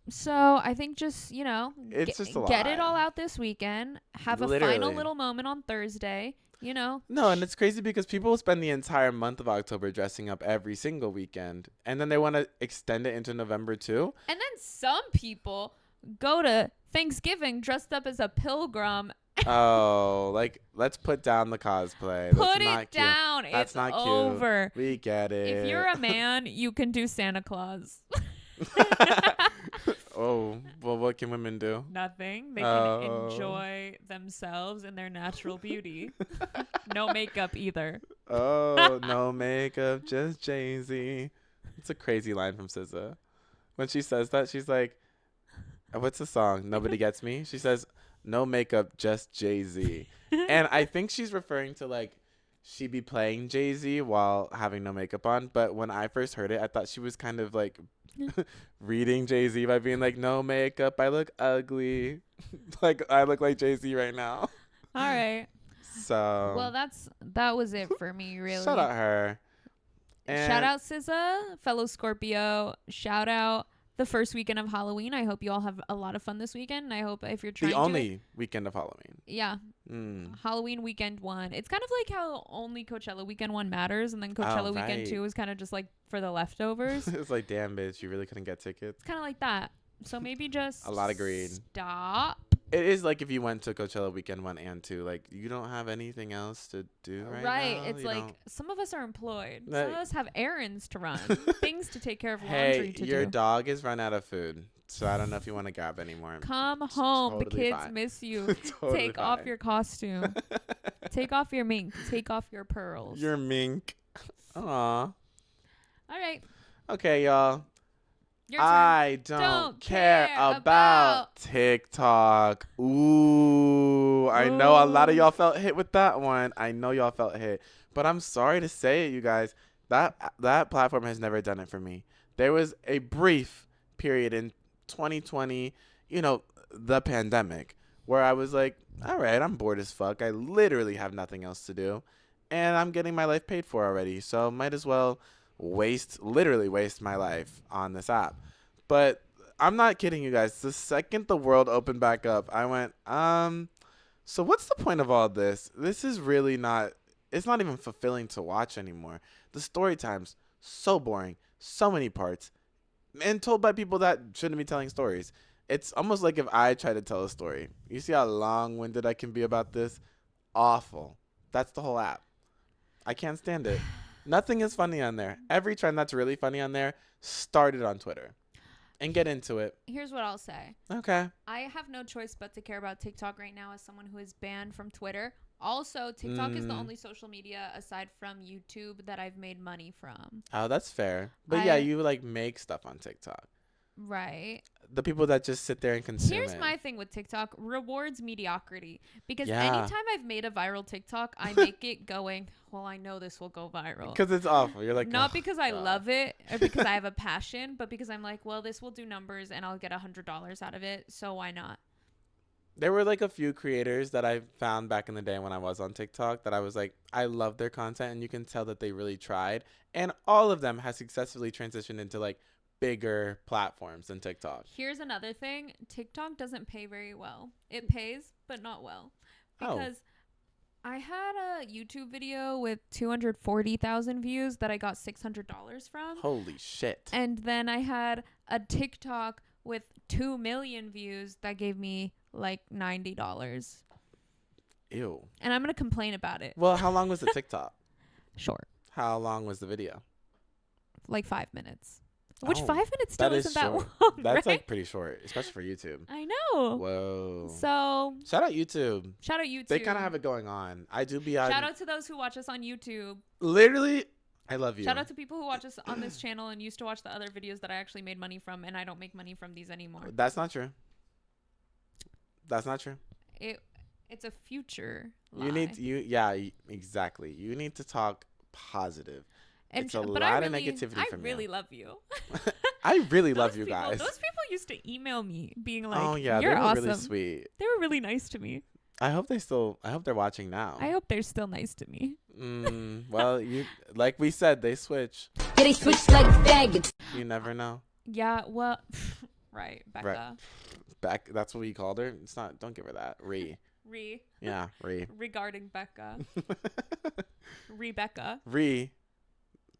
So I think just, It's just a get it lot. all out this weekend. Have a Literally. final little moment on Thursday, No, and it's crazy because people will spend the entire month of October dressing up every single weekend. And then they want to extend it into November too. And then some people go to Thanksgiving dressed up as a pilgrim. Oh, let's put down the cosplay. Put That's it not cute. down. That's It's not cute. over. We get it. If you're a man, you can do Santa Claus. Oh, well, what can women do? Nothing. They can Oh. enjoy themselves in their natural beauty. No makeup either. Oh, no makeup, just Jay-Z. It's a crazy line from SZA. When she says that, she's like, what's the song? Nobody Gets Me? She says, no makeup, just Jay-Z. And I think she's referring to, she be playing Jay-Z while having no makeup on. But when I first heard it, I thought she was kind of, reading Jay-Z by being like, no makeup, I look ugly. I look like Jay-Z right now. All right. So. Well, that was it for me, really. Shout out her. Shout out SZA, fellow Scorpio. Shout out the first weekend of Halloween. I hope you all have a lot of fun this weekend. And I hope if you're trying The only weekend of Halloween. yeah, Halloween weekend 1. It's kind of like how only Coachella weekend 1 matters, and then Coachella weekend right. 2 is kind of just like for the leftovers. It's like, damn, bitch, you really couldn't get tickets. It's kind of like that. So maybe just A lot of green. Stop. It is like if you went to Coachella weekend 1 and 2, you don't have anything else to do right now. It's you like don't- some of us are employed. Some Like- of us have errands to run, things to take care of, laundry Hey, to your do. dog is run out of food, so I don't know if you want to grab anymore. Come It's home. The totally kids fine. miss you. Totally Take off fine. your costume. Take off your mink. Take off your pearls. Your mink. Aw. All right. Okay, y'all. Your turn. I don't care care about TikTok. Ooh, I know a lot of Ooh. y'all felt hit with that one. I know y'all felt hit, but I'm sorry to say it, you guys. That platform has never done it for me. There was a brief period in 2020, the pandemic, where I was like, all right, I'm bored as fuck. I literally have nothing else to do, and I'm getting my life paid for already, so might as well literally waste my life on this app. But I'm not kidding you guys. The second the world opened back up, I went, so what's the point of all this? This is really not it's not even fulfilling to watch anymore. The story times so boring, so many parts, and told by people that shouldn't be telling stories. It's almost like if I try to tell a story. You see how long-winded I can be about this? Awful. That's the whole app. I can't stand it. Nothing is funny on there. Every trend that's really funny on there started on Twitter. And get into it. Here's what I'll say. Okay. I have no choice but to care about TikTok right now as someone who is banned from Twitter. Also, TikTok is the only social media aside from YouTube that I've made money from. Oh, that's fair. But yeah, you like make stuff on TikTok. Right. The people that just sit there and consume Here's it. my thing with TikTok. Rewards mediocrity. Because Yeah. anytime I've made a viral TikTok, I make it going, well, I know this will go viral. Because it's awful. You're like, Not "Oh, because I God." love it or because I have a passion, but because I'm like, well, this will do numbers and I'll get $100 out of it. So why not? There were like a few creators that I found back in the day when I was on TikTok that I was like, I love their content, and you can tell that they really tried. And all of them has successfully transitioned into like bigger platforms than TikTok. Here's another thing. TikTok doesn't pay very well. It pays, but not well. Oh. Because I had a YouTube video with 240,000 views that I got $600 from. Holy shit. And then I had a TikTok with 2 million views that gave me like $90. Ew. And I'm going to complain about it. Well, how long was the TikTok? Short. How long was the video? Like 5 minutes. Which Oh, 5 minutes still that is isn't that short. long, That's right? like pretty short, especially for YouTube. I know. Whoa. So, Shout out YouTube. shout out YouTube. They kind of have it going on. I do be on. Shout out to those who watch us on YouTube. Literally, I love you. Shout out to people who watch us on this channel and used to watch the other videos that I actually made money from, and I don't make money from these anymore. That's not true. That's not true. It's a future lie. Exactly. You need to talk positive. And it's a but lot I of really, negativity I from really you. love you. I really love Those you people- guys. Those people used to email me being like, oh yeah, "You're they were awesome." really sweet. They were really nice to me. I hope they're watching now. I hope they're still nice to me. Well, you like we said, they switch. Yeah, they switch like faggots. You never know. Yeah, well, right, Becca. Beck, that's what we called her. It's not. Don't give her that. Yeah, Regarding Becca. Rebecca.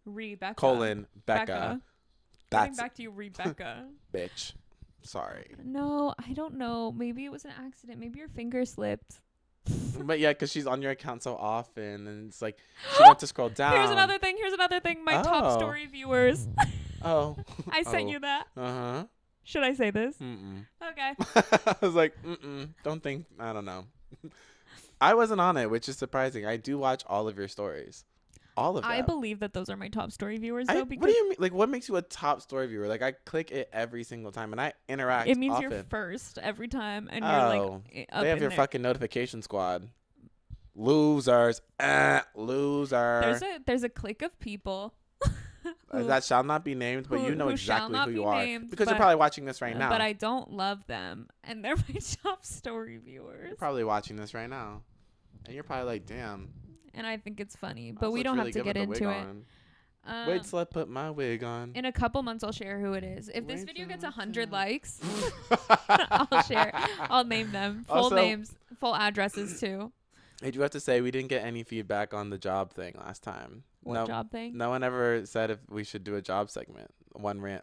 Rebecca. Colon Becca. Getting That's back to you, Rebecca. bitch. Sorry. No, I don't know. Maybe it was an accident. Maybe your finger slipped. But yeah, because she's on your account so often, and it's like she went to scroll down. Here's another thing. My top Oh. story viewers. Oh. I sent you that. Uh-huh. Should I say this? Mm-mm. Okay. I was like, I don't know. I wasn't on it, which is surprising. I do watch all of your stories. All of them. I believe that those are my top story viewers, I- though, what because do you mean? Like, what makes you a top story viewer? Like, I click it every single time, and I interact it means often. you're first every time, and Oh, you're like up They have in your there. fucking notification squad. Losers. Loser. There's a clique of people. who- That shall not be named, but you know who shall exactly not who be you are. named, Because you're but- probably watching this right now. But I don't love them, and they're my top story viewers. You're probably watching this right now. And you're probably like, damn. And I think it's funny, but Alice we looks don't really have to good get with the into wig it. on. Um, Wait till I put my wig on. in a couple months, I'll share who it is. If this Wait video till gets I 100 do. likes, I'll share. I'll name them. Full Also- names, full addresses, too. I do have to say, we didn't get any feedback on the job thing last time. What job thing? No one ever said if we should do a job segment. One minute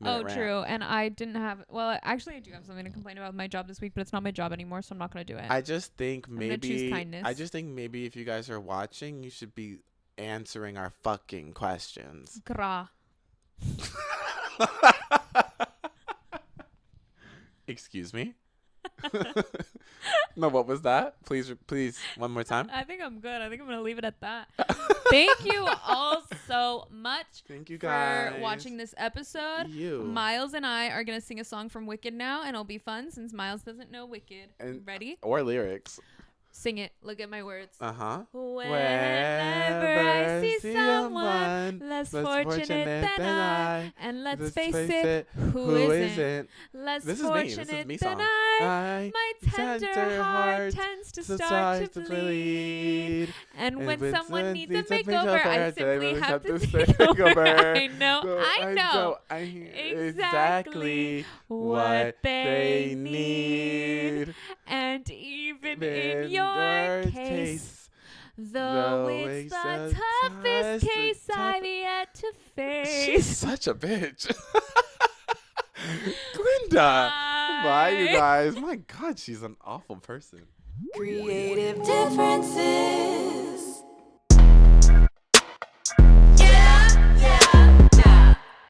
Oh, rant. true. And I didn't have. Well, actually, I do have something to complain about with my job this week, but it's not my job anymore, so I'm not going to do it. I just think gonna choose maybe kindness. I just think maybe if you guys are watching, you should be answering our fucking questions. Gra. Excuse me? No, what was that? Please, one more time. I think I'm good. I think I'm going to leave it at that. Thank you all so much Thank you guys for watching this episode. You. Miles and I are going to sing a song from Wicked now, and it'll be fun since Miles doesn't know Wicked. And- Ready? Or lyrics. Sing it. Look at my words. Uh-huh. Whenever I see someone less fortunate than I, and let's face it, who isn't less This is me. This is fortunate me than song. I? My tender heart tends to start to bleed. And when someone needs a makeover, I simply have to take over. I know exactly what they need. And even in your case, Though it's the toughest case I've yet to face. She's such a bitch. Glinda. Bye, you guys. My God, she's an awful person. Creative differences.